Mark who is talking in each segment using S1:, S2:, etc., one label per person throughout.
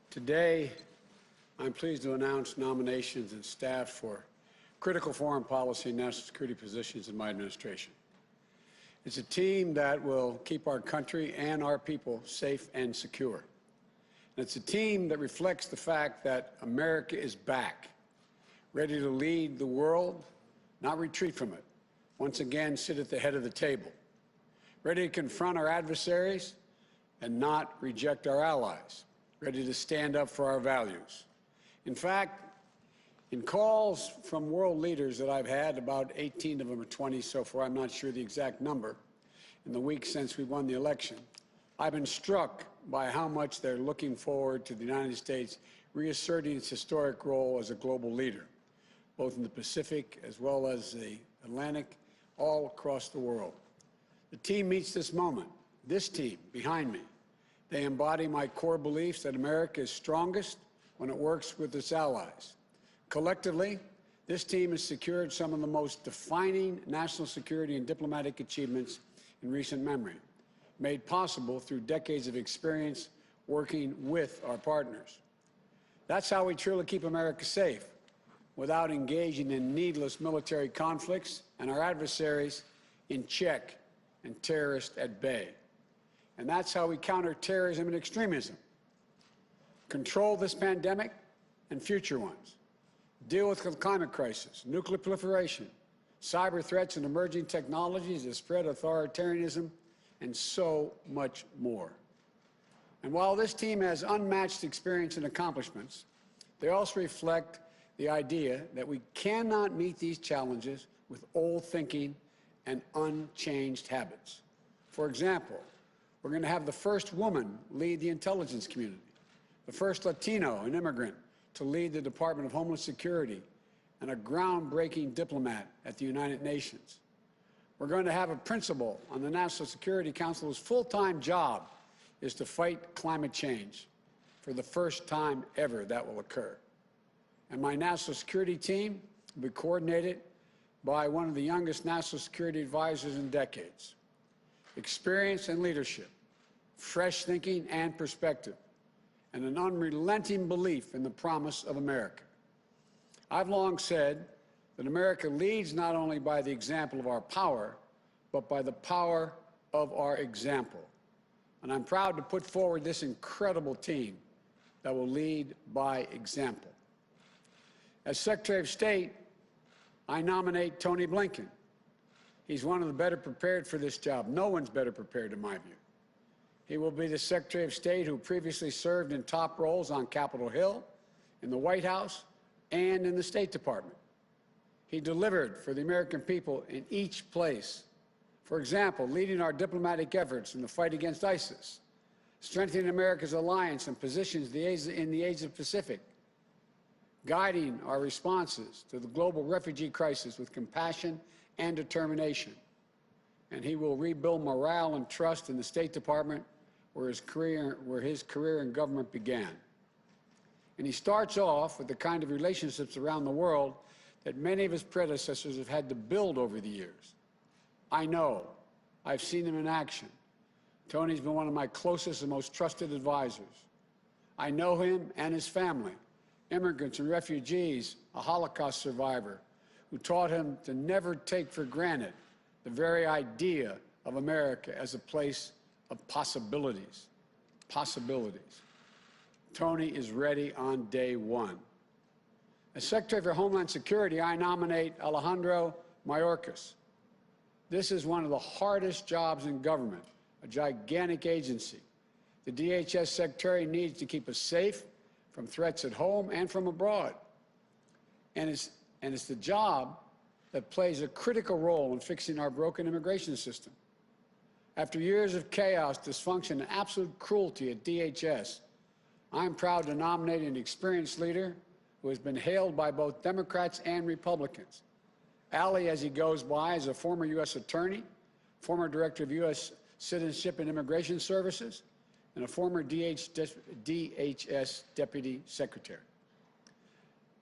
S1: Today, I'm pleased to announce nominations and staff for critical foreign policy and national security positions in my administration. It's a team that will keep our country and our people safe and secure. And it's a team that reflects the fact that America is back, ready to lead the world, not retreat from it, once again sit at the head of the table, ready to confront our adversaries and not reject our allies, ready to stand up for our values. In fact, in calls from world leaders that I've had, about 18 of them or 20 so far, I'm not sure the exact number, in the weeks since we won the election, I've been struck by how much they're looking forward to the United States reasserting its historic role as a global leader, both in the Pacific as well as the Atlantic, all across the world. The team meets this moment. This team, behind me, they embody my core beliefs that America is strongest when it works with its allies. Collectively, this team has secured some of the most defining national security and diplomatic achievements in recent memory, made possible through decades of experience working with our partners. That's how we truly keep America safe, without engaging in needless military conflicts and our adversaries in check and terrorists at bay. And that's how we counter terrorism and extremism, control this pandemic and future ones, deal with the climate crisis, nuclear proliferation, cyber threats and emerging technologies that spread authoritarianism, and so much more. And while this team has unmatched experience and accomplishments, they also reflect the idea that we cannot meet these challenges with old thinking and unchanged habits. For example, we're going to have the first woman lead the intelligence community, the first Latino and immigrant to lead the Department of Homeland Security, and a groundbreaking diplomat at the United Nations. We're going to have a principal on the National Security Council whose full-time job is to fight climate change. For the first time ever, that will occur. And my national security team will be coordinated by one of the youngest national security advisors in decades. Experience and leadership, fresh thinking and perspective, and an unrelenting belief in the promise of America. I've long said that America leads not only by the example of our power, but by the power of our example. And I'm proud to put forward this incredible team that will lead by example. As Secretary of State, I nominate Tony Blinken. He's one of the better prepared for this job. No one's better prepared, in my view. He will be the Secretary of State who previously served in top roles on Capitol Hill, in the White House, and in the State Department. He delivered for the American people in each place. For example, leading our diplomatic efforts in the fight against ISIS, strengthening America's alliance and positions in the Asia-Pacific, guiding our responses to the global refugee crisis with compassion and determination. And he will rebuild morale and trust in the State Department, where his career in government began. And he starts off with the kind of relationships around the world that many of his predecessors have had to build over the years. I know. I've seen him in action. Tony's been one of my closest and most trusted advisors. I know him and his family, immigrants and refugees, a Holocaust survivor, who taught him to never take for granted the very idea of America as a place of possibilities. Possibilities. Tony is ready on day one. As Secretary for Homeland Security, I nominate Alejandro Mayorkas. This is one of the hardest jobs in government, a gigantic agency. The DHS Secretary needs to keep us safe from threats at home and from abroad. And it's the job that plays a critical role in fixing our broken immigration system. After years of chaos, dysfunction, and absolute cruelty at DHS, I'm proud to nominate an experienced leader who has been hailed by both Democrats and Republicans. Ali, as he goes by, is a former U.S. attorney, former director of U.S. Citizenship and Immigration Services, and a former DHS deputy secretary.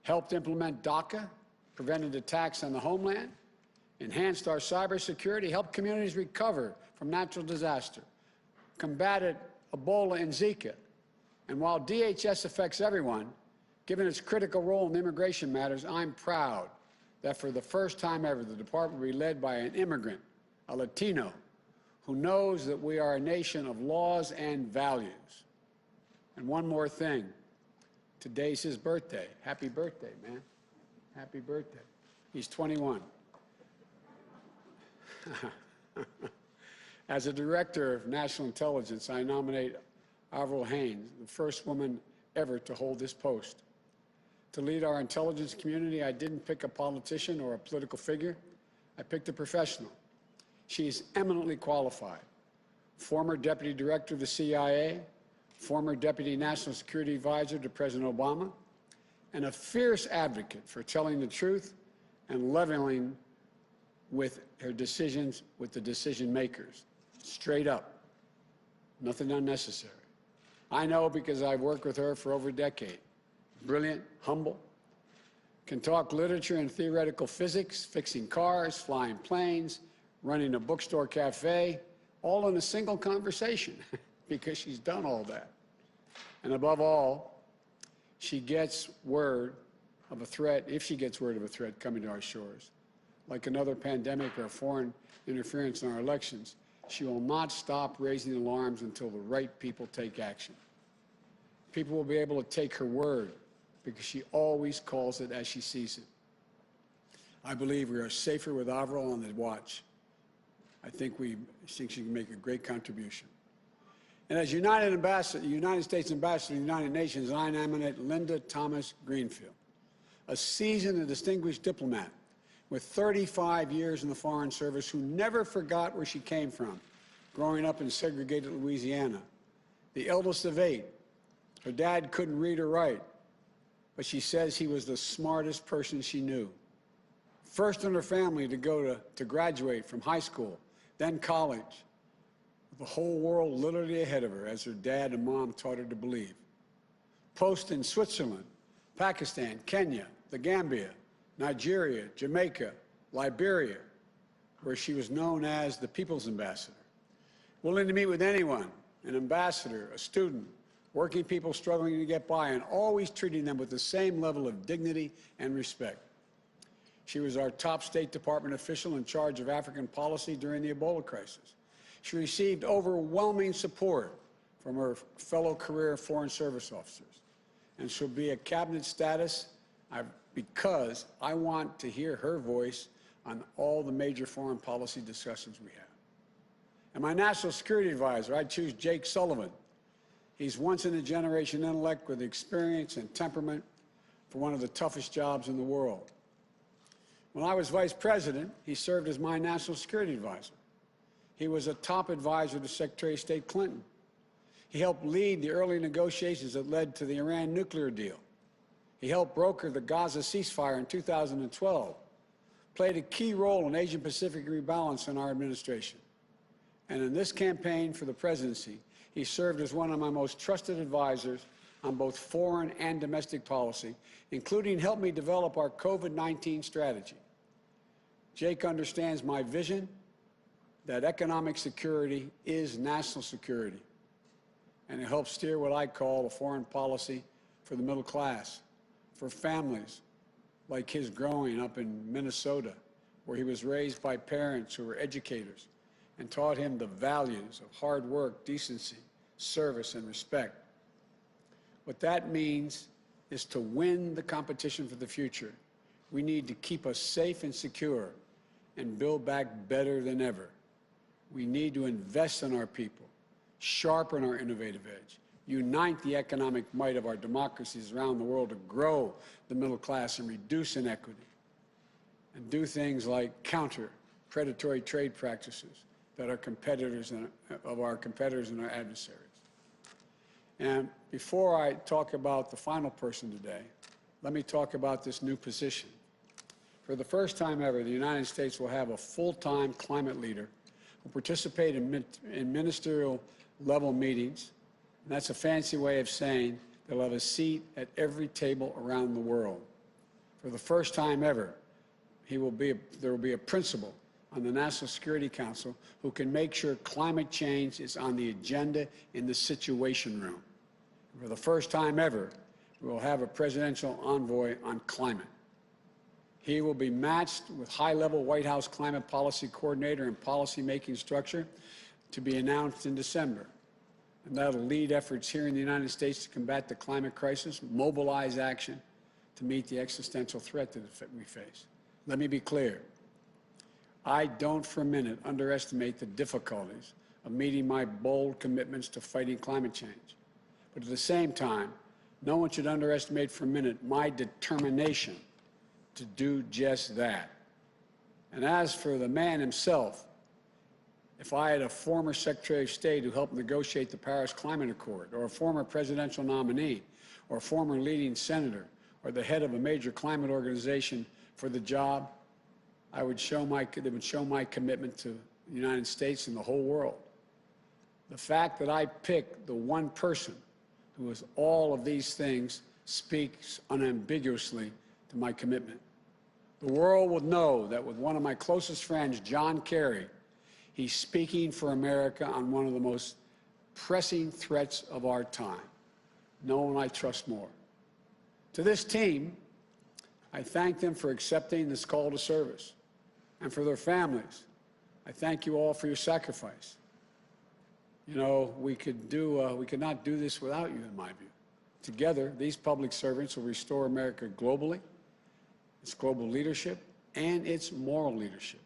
S1: Helped implement DACA, prevented attacks on the homeland, enhanced our cybersecurity, helped communities recover from natural disaster, combated Ebola and Zika, And while DHS affects everyone, given its critical role in immigration matters, I'm proud that for the first time ever, the department will be led by an immigrant, a Latino, who knows that we are a nation of laws and values. And one more thing, today's his birthday. Happy birthday, man. Happy birthday. He's 21. As a director of national intelligence, I nominate Avril Haines, the first woman ever to hold this post. To lead our intelligence community, I didn't pick a politician or a political figure. I picked a professional. She is eminently qualified. Former Deputy Director of the CIA, former Deputy National Security Advisor to President Obama, and a fierce advocate for telling the truth and leveling with her decisions with the decision makers. Straight up. Nothing unnecessary. I know because I've worked with her for over a decade. Brilliant, humble, can talk literature and theoretical physics, fixing cars, flying planes, running a bookstore cafe, all in a single conversation because she's done all that. And above all, she gets word of a threat, if she gets word of a threat coming to our shores, like another pandemic or foreign interference in our elections, she will not stop raising alarms until the right people take action. People will be able to take her word because she always calls it as she sees it. I believe we are safer with Avril on the watch. I think she can make a great contribution. And as United States Ambassador to the United Nations, I nominate Linda Thomas Greenfield, a seasoned and distinguished diplomat with 35 years in the Foreign Service who never forgot where she came from, growing up in segregated Louisiana. The eldest of 8, her dad couldn't read or write, but she says he was the smartest person she knew. First in her family to graduate from high school, then college, with the whole world literally ahead of her, as her dad and mom taught her to believe. Post in Switzerland, Pakistan, Kenya, the Gambia, Nigeria, Jamaica, Liberia, where she was known as the People's Ambassador. Willing to meet with anyone, an ambassador, a student, working people struggling to get by, and always treating them with the same level of dignity and respect. She was our top State Department official in charge of African policy during the Ebola crisis. She received overwhelming support from her fellow career Foreign Service officers, and she'll be a cabinet status because I want to hear her voice on all the major foreign policy discussions we have. And my national security advisor, I choose Jake Sullivan. He's once-in-a-generation intellect with experience and temperament for one of the toughest jobs in the world. When I was vice president, he served as my national security advisor. He was a top advisor to Secretary of State Clinton. He helped lead the early negotiations that led to the Iran nuclear deal. He helped broker the Gaza ceasefire in 2012, played a key role in Asian-Pacific rebalance in our administration. And in this campaign for the presidency, he served as one of my most trusted advisors on both foreign and domestic policy, including helping me develop our COVID-19 strategy. Jake understands my vision that economic security is national security, and it helps steer what I call a foreign policy for the middle class, for families like his growing up in Minnesota, where he was raised by parents who were educators and taught him the values of hard work, decency, service, and respect. What that means is to win the competition for the future, we need to keep us safe and secure and build back better than ever. We need to invest in our people, sharpen our innovative edge, unite the economic might of our democracies around the world to grow the middle class and reduce inequity, and do things like counter predatory trade practices that our competitors and our adversaries. And before I talk about the final person today, let me talk about this new position. For the first time ever, the United States will have a full-time climate leader who participate in ministerial level meetings. And that's a fancy way of saying they'll have a seat at every table around the world. For the first time ever, there will be a principal on the National Security Council who can make sure climate change is on the agenda in the Situation Room. For the first time ever, we will have a presidential envoy on climate. He will be matched with high-level White House climate policy coordinator and policy-making structure to be announced in December. And that will lead efforts here in the United States to combat the climate crisis, mobilize action to meet the existential threat that we face. Let me be clear. I don't for a minute underestimate the difficulties of meeting my bold commitments to fighting climate change. But at the same time, no one should underestimate for a minute my determination to do just that. And as for the man himself, if I had a former Secretary of State who helped negotiate the Paris Climate Accord, or a former presidential nominee, or a former leading senator, or the head of a major climate organization for the job, they would show my commitment to the United States and the whole world. The fact that I picked the one person who is all of these things speaks unambiguously to my commitment. The world will know that with one of my closest friends, John Kerry, he's speaking for America on one of the most pressing threats of our time. No one I trust more. To this team, I thank them for accepting this call to service. And for their families, I thank you all for your sacrifice. You know, we could not do this without you, in my view. Together, these public servants will restore America globally, its global leadership, and its moral leadership,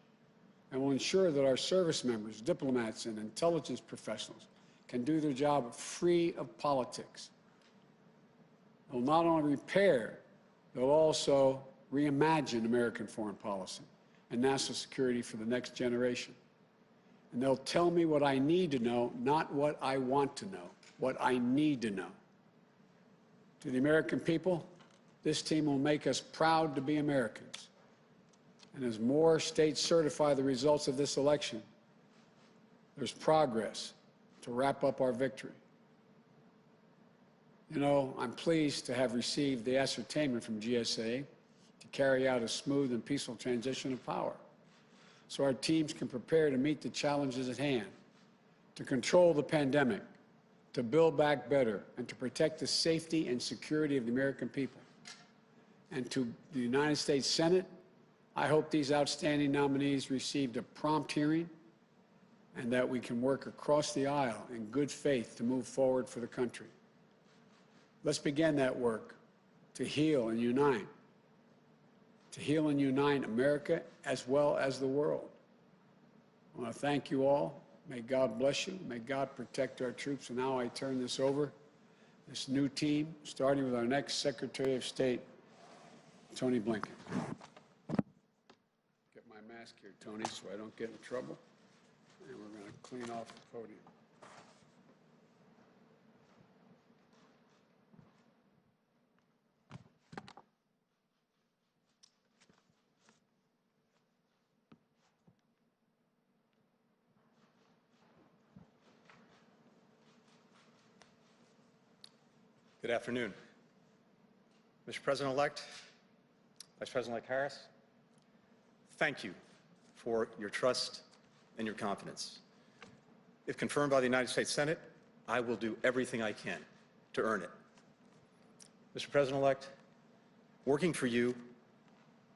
S1: and will ensure that our service members, diplomats, and intelligence professionals can do their job free of politics. They'll not only repair, they'll also reimagine American foreign policy and national security for the next generation. And they'll tell me what I need to know, not what I want to know, what I need to know. To the American people, this team will make us proud to be Americans. And as more states certify the results of this election, there's progress to wrap up our victory. You know, I'm pleased to have received the ascertainment from GSA to carry out a smooth and peaceful transition of power, so our teams can prepare to meet the challenges at hand, to control the pandemic, to build back better, and to protect the safety and security of the American people. And to the United States Senate, I hope these outstanding nominees received a prompt hearing and that we can work across the aisle in good faith to move forward for the country. Let's begin that work to heal and unite. To heal and unite America as well as the world. I want to thank you all. May God bless you. May God protect our troops. And now I turn this over, this new team, starting with our next Secretary of State, Tony Blinken. Get my mask here, Tony, so I don't get in trouble. And we're going to clean off the podium.
S2: Good afternoon. Mr. President-elect, Vice President-elect Harris, thank you for your trust and your confidence. If confirmed by the United States Senate, I will do everything I can to earn it. Mr. President-elect, working for you,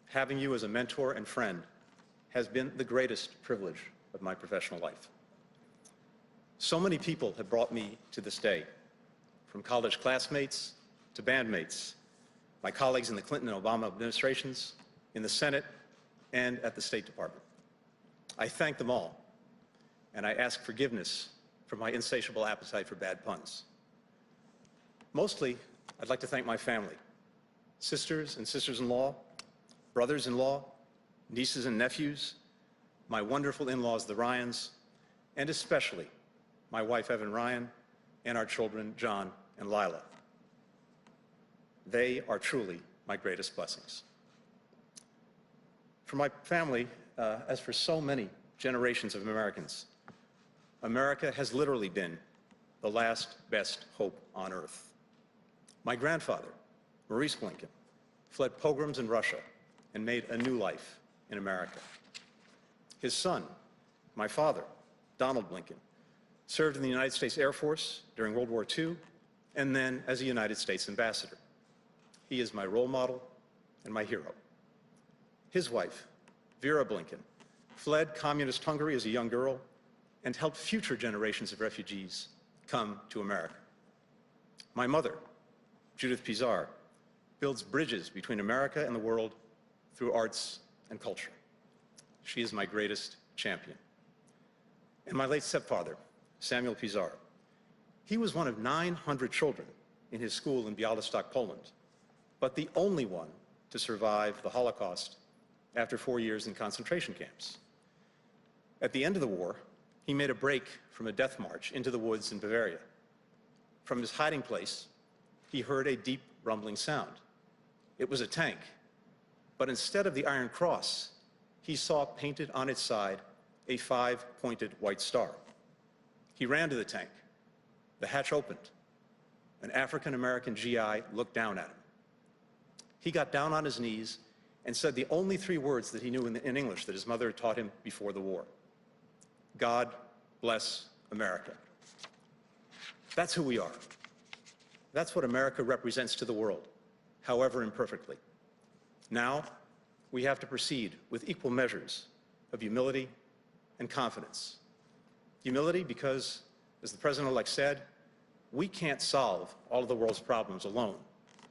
S2: having you as a mentor and friend, has been the greatest privilege of my professional life. So many people have brought me to this day, from college classmates to bandmates, my colleagues in the Clinton and Obama administrations, in the Senate, and at the State Department. I thank them all, and I ask forgiveness for my insatiable appetite for bad puns. Mostly, I'd like to thank my family, sisters and sisters-in-law, brothers-in-law, nieces and nephews, my wonderful in-laws, the Ryans, and especially my wife, Evan Ryan, and our children, John and Lila. They are truly my greatest blessings. For my family, as for so many generations of Americans, America has literally been the last best hope on earth. My grandfather, Maurice Blinken, fled pogroms in Russia and made a new life in America. His son, my father, Donald Blinken, served in the United States Air Force during World War II and then as a United States ambassador. He is my role model and my hero. His wife, Vera Blinken, fled communist Hungary as a young girl and helped future generations of refugees come to America. My mother, Judith Pizarro, builds bridges between America and the world through arts and culture. She is my greatest champion. And my late stepfather, Samuel Pizarro. He was one of 900 children in his school in Białystok, Poland, but the only one to survive the Holocaust after 4 years in concentration camps. At the end of the war, he made a break from a death march into the woods in Bavaria. From his hiding place, he heard a deep rumbling sound. It was a tank, but instead of the Iron Cross, he saw painted on its side a 5-pointed white star. He ran to the tank. The hatch opened. An African-American GI looked down at him. He got down on his knees and said the only 3 words that he knew in English that his mother had taught him before the war. God bless America. That's who we are. That's what America represents to the world, however imperfectly. Now, we have to proceed with equal measures of humility and confidence. Humility because, as the President-elect said, we can't solve all of the world's problems alone.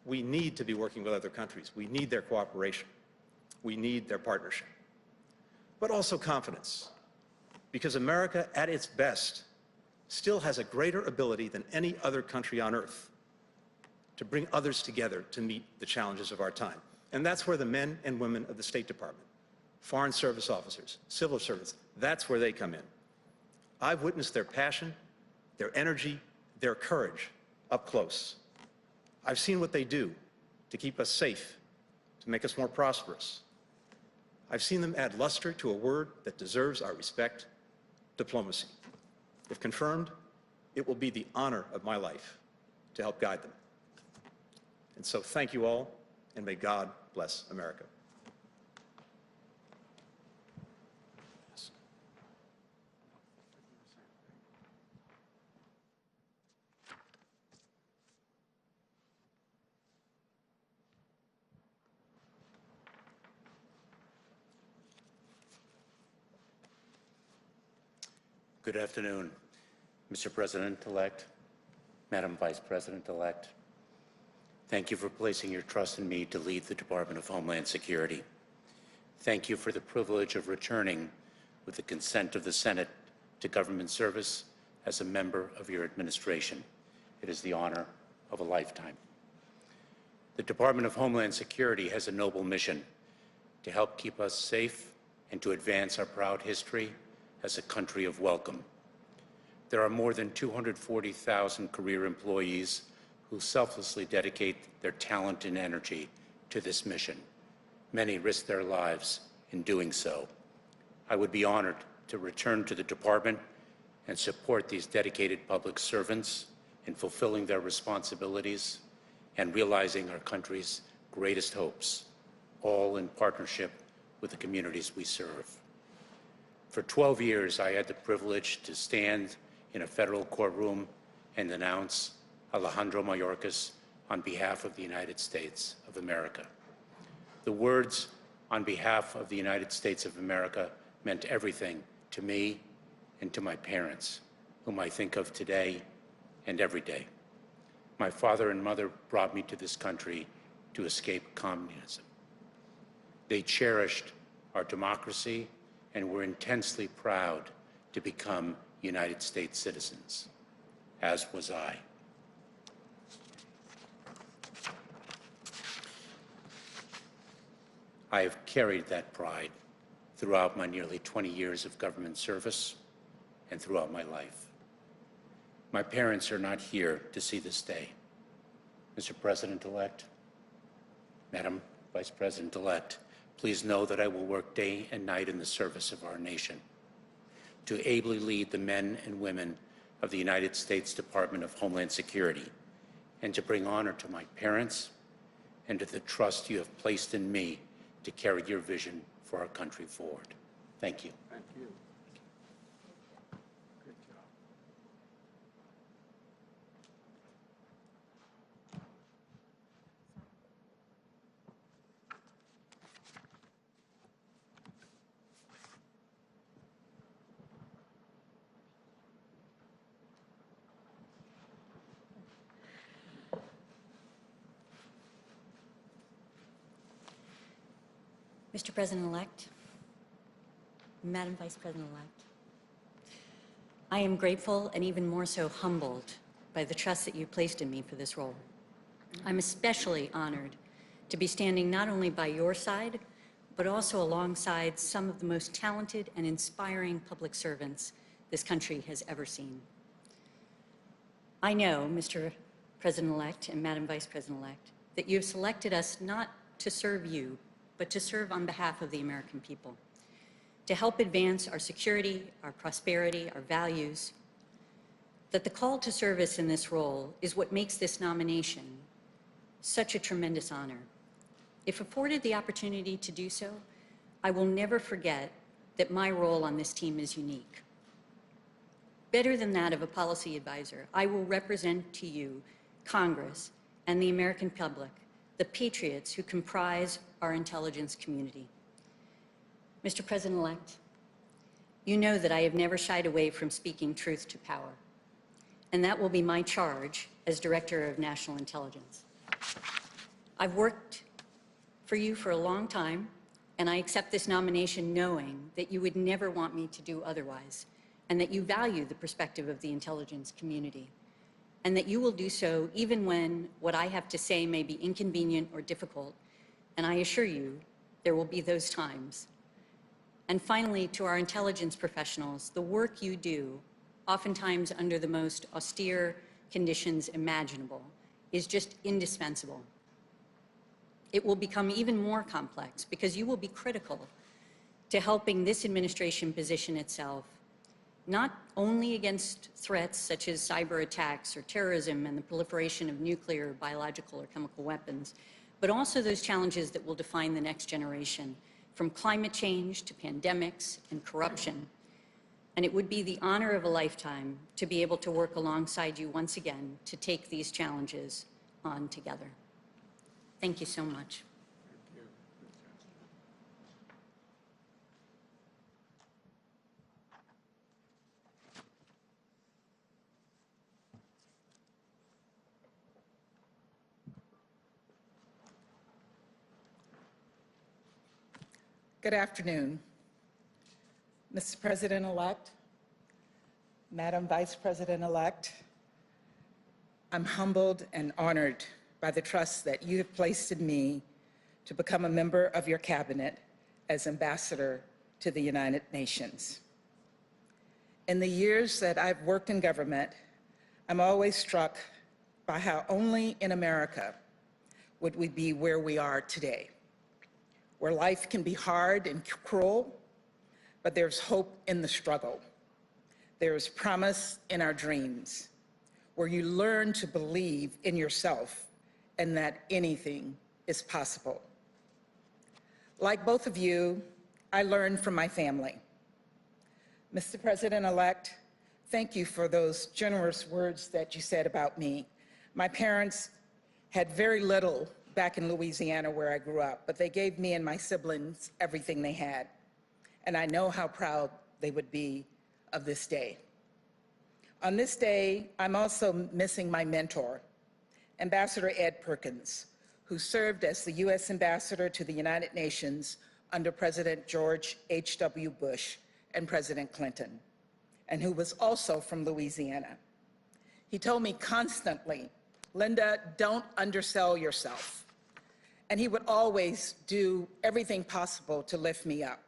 S2: We need to be working with other countries. We need their cooperation. We need their partnership. But also confidence, because America, at its best, still has a greater ability than any other country on earth to bring others together to meet the challenges of our time. And that's where the men and women of the State Department, Foreign Service officers, civil servants, that's where they come in. I've witnessed their passion, their energy, their courage up close. I've seen what they do to keep us safe, to make us more prosperous. I've seen them add luster to a word that deserves our respect, diplomacy. If confirmed, it will be the honor of my life to help guide them. And so thank you all, and may God bless America.
S3: Good afternoon, Mr. President-elect, Madam Vice President-elect. Thank you for placing your trust in me to lead the Department of Homeland Security. Thank you for the privilege of returning, with the consent of the Senate, to government service as a member of your administration. It is the honor of a lifetime. The Department of Homeland Security has a noble mission to help keep us safe and to advance our proud history as a country of welcome. There are more than 240,000 career employees who selflessly dedicate their talent and energy to this mission. Many risk their lives in doing so. I would be honored to return to the department and support these dedicated public servants in fulfilling their responsibilities and realizing our country's greatest hopes, all in partnership with the communities we serve. For 12 years, I had the privilege to stand in a federal courtroom and announce Alejandro Mayorkas on behalf of the United States of America. The words, "on behalf of the United States of America," meant everything to me and to my parents, whom I think of today and every day. My father and mother brought me to this country to escape communism. They cherished our democracy and were intensely proud to become United States citizens, as was I. I have carried that pride throughout my nearly 20 years of government service and throughout my life. My parents are not here to see this day. Mr. President-elect, Madam Vice President-elect, please know that I will work day and night in the service of our nation to ably lead the men and women of the United States Department of Homeland Security and to bring honor to my parents and to the trust you have placed in me to carry your vision for our country forward. Thank you.
S1: Thank you. Good job.
S4: Mr. President-elect, Madam Vice President-elect, I am grateful and even more so humbled by the trust that you placed in me for this role. I'm especially honored to be standing not only by your side, but also alongside some of the most talented and inspiring public servants this country has ever seen. I know, Mr. President-elect and Madam Vice President-elect, that you have selected us not to serve you, but to serve on behalf of the American people, to help advance our security, our prosperity, our values, that the call to service in this role is what makes this nomination such a tremendous honor. If afforded the opportunity to do so, I will never forget that my role on this team is unique. Better than that of a policy advisor, I will represent to you, Congress, and the American public, the patriots who comprise our intelligence community. Mr. President-elect, you know that I have never shied away from speaking truth to power, and that will be my charge as Director of National Intelligence. I've worked for you for a long time, and I accept this nomination knowing that you would never want me to do otherwise, and that you value the perspective of the intelligence community, and that you will do so even when what I have to say may be inconvenient or difficult, and I assure you there will be those times. And finally, to our intelligence professionals, the work you do, oftentimes under the most austere conditions imaginable, is just indispensable. It will become even more complex because you will be critical to helping this administration position itself not only against threats such as cyber attacks or terrorism and the proliferation of nuclear, biological, or chemical weapons, but also those challenges that will define the next generation, from climate change to pandemics and corruption. And it would be the honor of a lifetime to be able to work alongside you once again to take these challenges on together. Thank you so much.
S5: Good afternoon, Mr. President-elect, Madam Vice President-elect. I'm humbled and honored by the trust that you have placed in me to become a member of your cabinet as ambassador to the United Nations. In the years that I've worked in government, I'm always struck by how only in America would we be where we are today, where life can be hard and cruel, but there's hope in the struggle. There is promise in our dreams, where you learn to believe in yourself and that anything is possible. Like both of you, I learned from my family. Mr. President-elect, thank you for those generous words that you said about me. My parents had very little back in Louisiana where I grew up, but they gave me and my siblings everything they had. And I know how proud they would be of this day. On this day, I'm also missing my mentor, Ambassador Ed Perkins, who served as the U.S. Ambassador to the United Nations under President George H.W. Bush and President Clinton, and who was also from Louisiana. He told me constantly, Linda, don't undersell yourself. And he would always do everything possible to lift me up.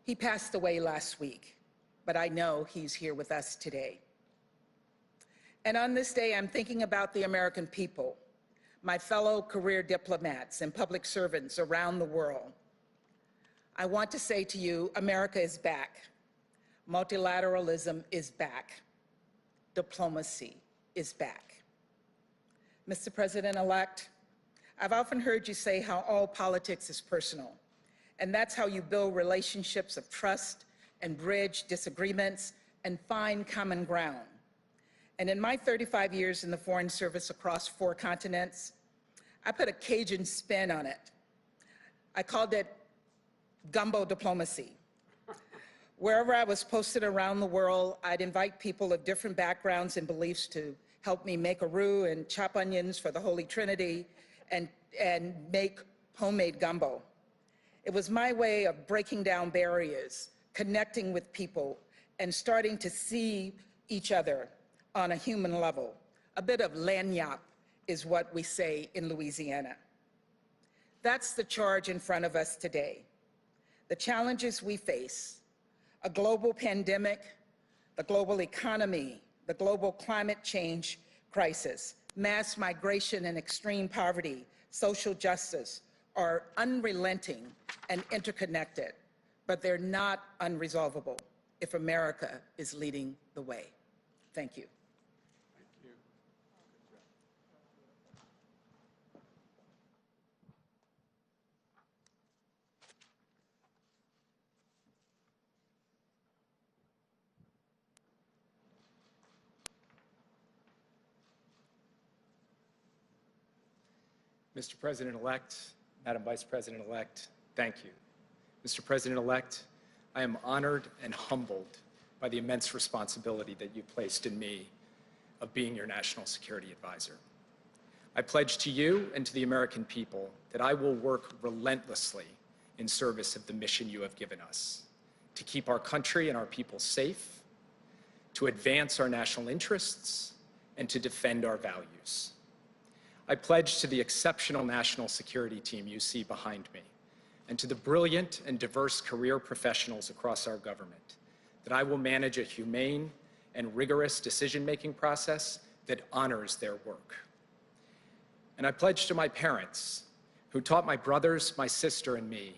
S5: He passed away last week, but I know he's here with us today. And on this day, I'm thinking about the American people, my fellow career diplomats and public servants around the world. I want to say to you, America is back. Multilateralism is back. Diplomacy is back. Mr. President-elect, I've often heard you say how all politics is personal, and that's how you build relationships of trust and bridge disagreements and find common ground. And in my 35 years in the Foreign Service across 4 continents, I put a Cajun spin on it. I called it gumbo diplomacy. Wherever I was posted around the world, I'd invite people of different backgrounds and beliefs to help me make a roux and chop onions for the Holy Trinity and make homemade gumbo. It was my way of breaking down barriers, connecting with people, and starting to see each other on a human level. A bit of lagniappe is what we say in Louisiana. That's the charge in front of us today. The challenges we face, a global pandemic, the global economy, the global climate change crisis, mass migration and extreme poverty, social justice, are unrelenting and interconnected, but they're not unresolvable if America is leading the way. Thank you.
S2: Mr. President-elect, Madam Vice President-elect, thank you. Mr. President-elect, I am honored and humbled by the immense responsibility that you placed in me of being your national security advisor. I pledge to you and to the American people that I will work relentlessly in service of the mission you have given us, to keep our country and our people safe, to advance our national interests, and to defend our values. I pledge to the exceptional national security team you see behind me, and to the brilliant and diverse career professionals across our government, that I will manage a humane and rigorous decision-making process that honors their work. And I pledge to my parents, who taught my brothers, my sister, and me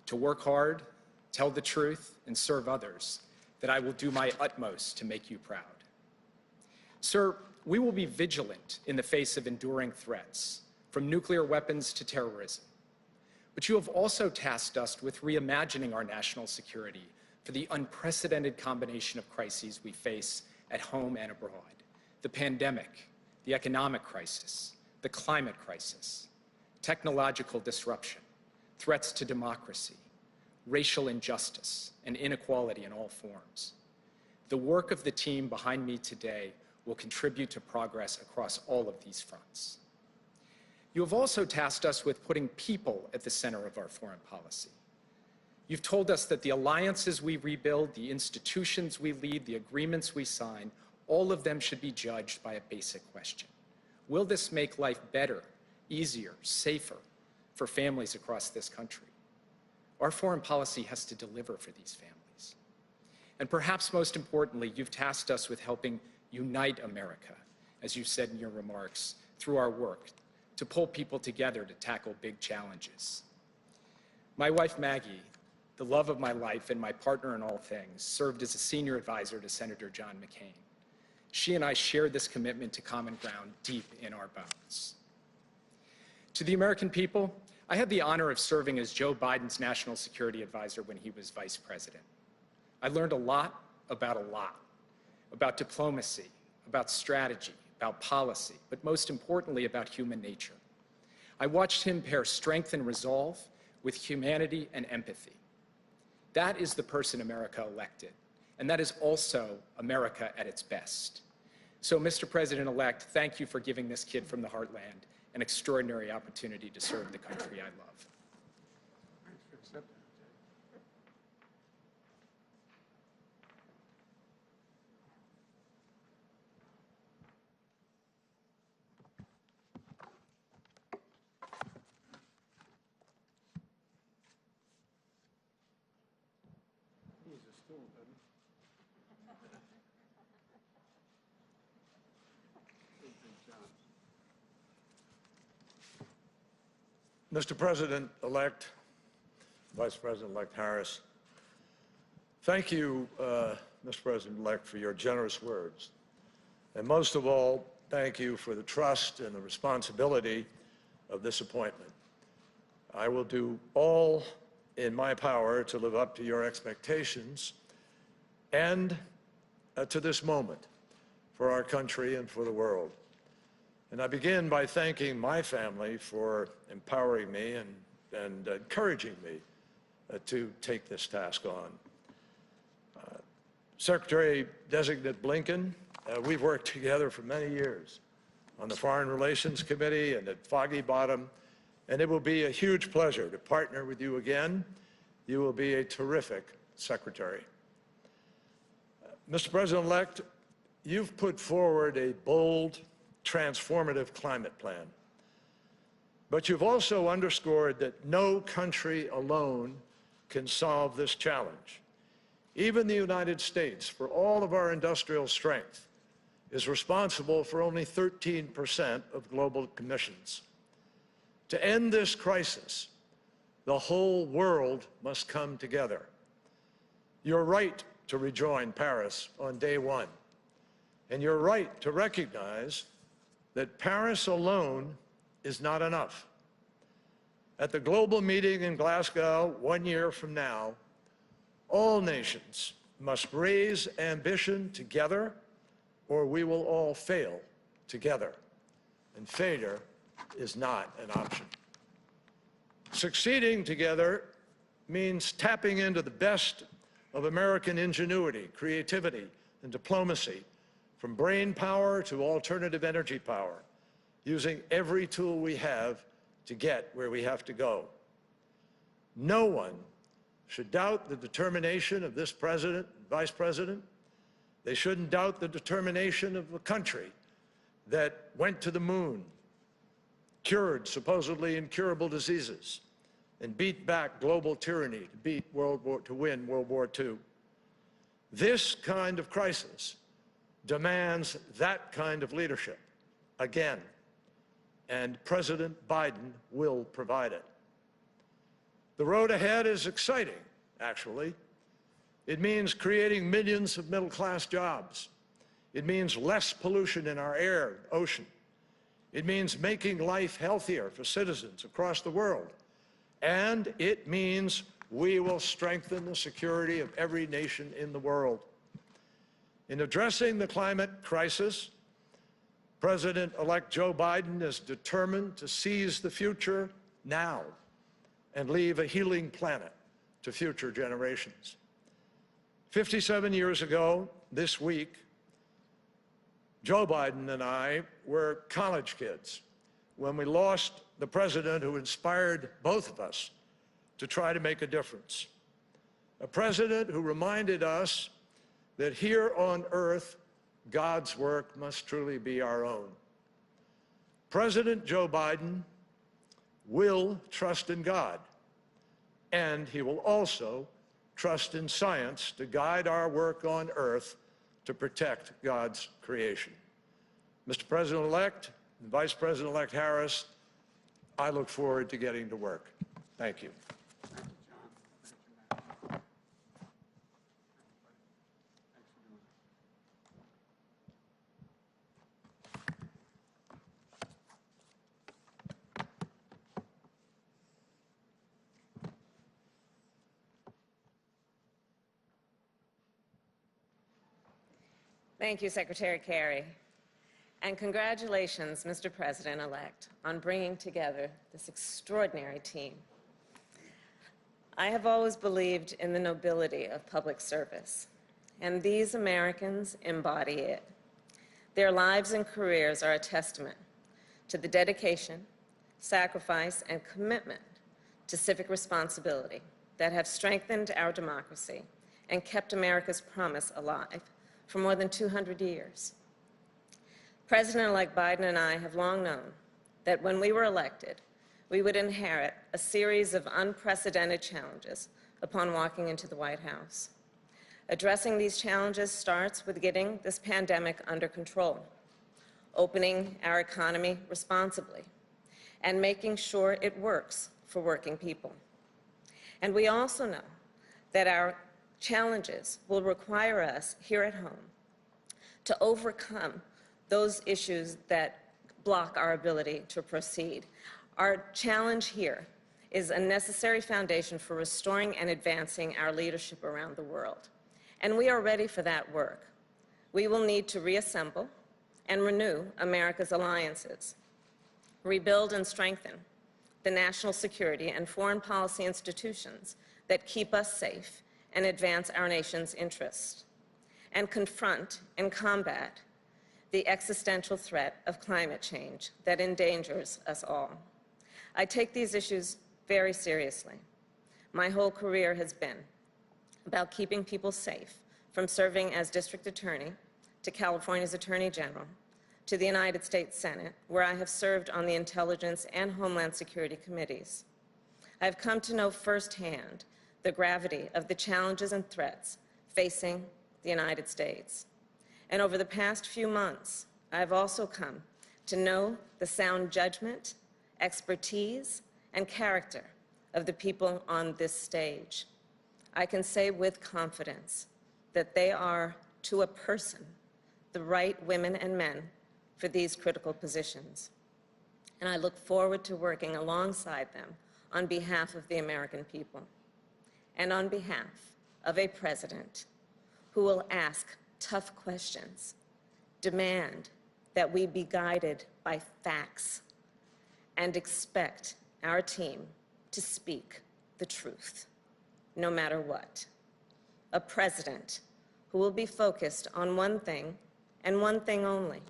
S2: to work hard, tell the truth, and serve others, that I will do my utmost to make you proud. Sir, we will be vigilant in the face of enduring threats, from nuclear weapons to terrorism. But you have also tasked us with reimagining our national security for the unprecedented combination of crises we face at home and abroad: the pandemic, the economic crisis, the climate crisis, technological disruption, threats to democracy, racial injustice, and inequality in all forms. The work of the team behind me today will contribute to progress across all of these fronts. You have also tasked us with putting people at the center of our foreign policy. You've told us that the alliances we rebuild, the institutions we lead, the agreements we sign, all of them should be judged by a basic question: will this make life better, easier, safer for families across this country? Our foreign policy has to deliver for these families. And perhaps most importantly, you've tasked us with helping unite America, as you said in your remarks, through our work to pull people together to tackle big challenges. My wife, Maggie, the love of my life and my partner in all things, served as a senior advisor to Senator John McCain. She and I shared this commitment to common ground deep in our bones. To the American people, I had the honor of serving as Joe Biden's national security advisor when he was vice president. I learned a lot, about diplomacy, about strategy, about policy, but most importantly, about human nature. I watched him pair strength and resolve with humanity and empathy. That is the person America elected, and that is also America at its best. So, Mr. President-elect, thank you for giving this kid from the heartland an extraordinary opportunity to serve the country I love.
S6: Mr. President-elect, Vice President-elect Harris, thank you, Mr. President-elect, for your generous words. And most of all, thank you for the trust and the responsibility of this appointment. I will do all in my power to live up to your expectations and to this moment for our country and for the world. And I begin by thanking my family for empowering me and encouraging me to take this task on. Secretary-designate Blinken, we've worked together for many years on the Foreign Relations Committee and at Foggy Bottom, and it will be a huge pleasure to partner with you again. You will be a terrific secretary. Mr. President-elect, you've put forward a bold, transformative climate plan. But you've also underscored that no country alone can solve this challenge. Even the United States, for all of our industrial strength, is responsible for only 13% of global emissions. To end this crisis, the whole world must come together. You're right to rejoin Paris on day one, and you're right to recognize that Paris alone is not enough. At the global meeting in Glasgow 1 year from now, all nations must raise ambition together, or we will all fail together. And failure is not an option. Succeeding together means tapping into the best of American ingenuity, creativity, and diplomacy, from brain power to alternative energy power, using every tool we have to get where we have to go. No one should doubt the determination of this president and vice president. They shouldn't doubt the determination of a country that went to the moon, cured supposedly incurable diseases, and beat back global tyranny to win World War II. This kind of crisis demands that kind of leadership again, and President Biden will provide it. The road ahead is exciting, actually. It means creating millions of middle-class jobs. It means less pollution in our air and ocean. It means making life healthier for citizens across the world. And it means we will strengthen the security of every nation in the world. In addressing the climate crisis, President-elect Joe Biden is determined to seize the future now and leave a healing planet to future generations. 57 years ago, this week, Joe Biden and I were college kids when we lost the president who inspired both of us to try to make a difference. A president who reminded us that here on earth, God's work must truly be our own. President Joe Biden will trust in God, and he will also trust in science to guide our work on earth to protect God's creation. Mr. President-elect and Vice President-elect Harris, I look forward to getting to work. Thank you.
S7: Thank you, Secretary Kerry. And congratulations, Mr. President-elect, on bringing together this extraordinary team. I have always believed in the nobility of public service, and these Americans embody it. Their lives and careers are a testament to the dedication, sacrifice, and commitment to civic responsibility that have strengthened our democracy and kept America's promise alive for more than 200 years. President-elect Biden and I have long known that when we were elected, we would inherit a series of unprecedented challenges upon walking into the White House. Addressing these challenges starts with getting this pandemic under control, opening our economy responsibly, and making sure it works for working people. And we also know that our challenges will require us here at home to overcome those issues that block our ability to proceed. Our challenge here is a necessary foundation for restoring and advancing our leadership around the world. And we are ready for that work. We will need to reassemble and renew America's alliances, rebuild and strengthen the national security and foreign policy institutions that keep us safe and advance our nation's interests, and confront and combat the existential threat of climate change that endangers us all. I take these issues very seriously. My whole career has been about keeping people safe, from serving as district attorney to California's Attorney General to the United States Senate, where I have served on the Intelligence and Homeland Security committees. I have come to know firsthand the gravity of the challenges and threats facing the United States. And over the past few months, I have also come to know the sound judgment, expertise, and character of the people on this stage. I can say with confidence that they are, to a person, the right women and men for these critical positions. And I look forward to working alongside them on behalf of the American people and on behalf of a president who will ask tough questions, demand that we be guided by facts, and expect our team to speak the truth, no matter what. A president who will be focused on one thing and one thing only: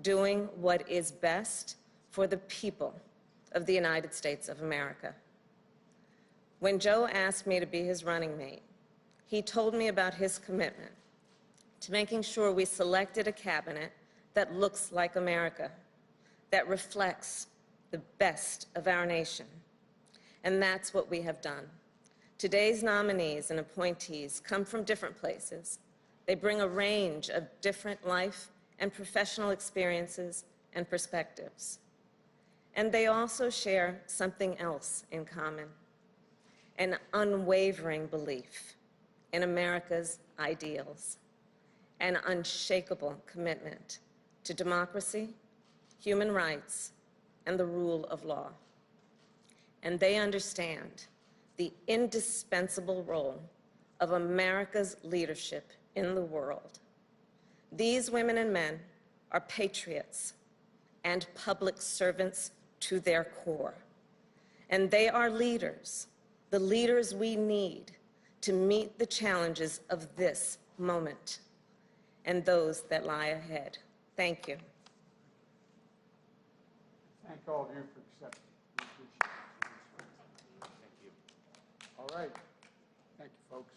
S7: doing what is best for the people of the United States of America. When Joe asked me to be his running mate, he told me about his commitment to making sure we selected a cabinet that looks like America, that reflects the best of our nation. And that's what we have done. Today's nominees and appointees come from different places. They bring a range of different life and professional experiences and perspectives. And they also share something else in common: an unwavering belief in America's ideals, an unshakable commitment to democracy, human rights, and the rule of law. And they understand the indispensable role of America's leadership in the world. These women and men are patriots and public servants to their core. And they are leaders, the leaders we need to meet the challenges of this moment and those that lie ahead. Thank you.
S1: Thank all of you for accepting. We appreciate it. Thank you. All right. Thank you, folks.